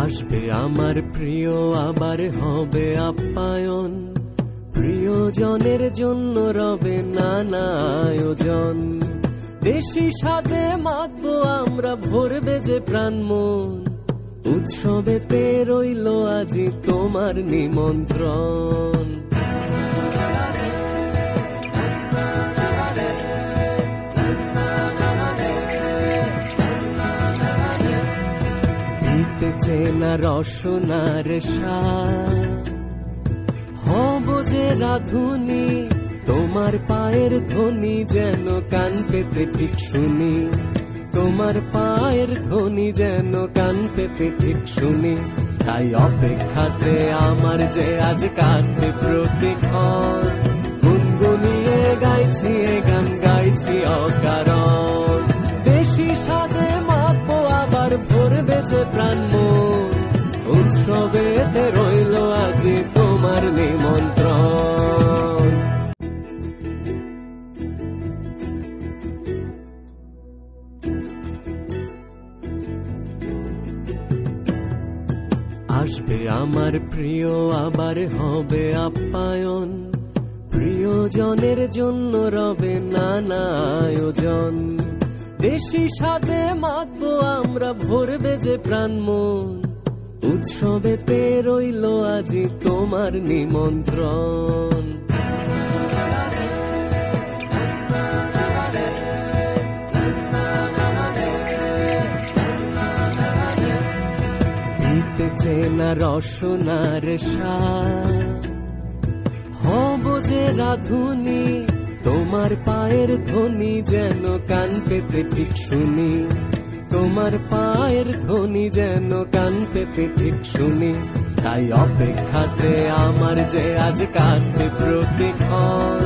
আসবে আমার প্রিয়, আবার হবে আপ্যায়ন, প্রিয়জনের জন্য রবে নানা আয়োজন। দেশি স্বাদে মাতবো আমরা, ভরবে যে প্রাণ মন, উৎসবেতে রইল আজি তোমার নিমন্ত্রণ। দিতেছে না রসনার স্বাদ, হব যে রাধুনি, তোমার পায়ের ধ্বনি যেন কান পেতে ঠিক শুনি, তোমার পায়ের ধ্বনি যেন কান পেতে ঠিক শুনি। তাই অপেক্ষাতে আমার যে আজ কাটবে প্রতিক্ষণ, গুনগুনিয়ে গাইছি এ গান, গাইছি অকারণ। দেশি স্বাদে মাতবো আবার, ভরবে যে প্রাণ মন, উৎসবেতে রইল আজি তোমার নিমন্ত্রণ। আসবে আমার প্রিয়, আবার হবে আপ্যায়ন, প্রিয়জনের জন্য রবে নানা আয়োজন। দেশি স্বাদে মাতবো আমরা, ভরবে যে প্রাণ মন, উৎসবেতে রইল আজি তোমার নিমন্ত্রণ। দিতেছে না রসনার স্বাদ, হব যে রাধুনি, তোমার পায়ের ধ্বনি যেন কান পেতে ঠিক শুনি, তোমার পায়ের ধ্বনি যেন কান পেতে ঠিক শুনি। তাই অপেক্ষাতে আমার যে আজ কাটবে প্রতিক্ষণ,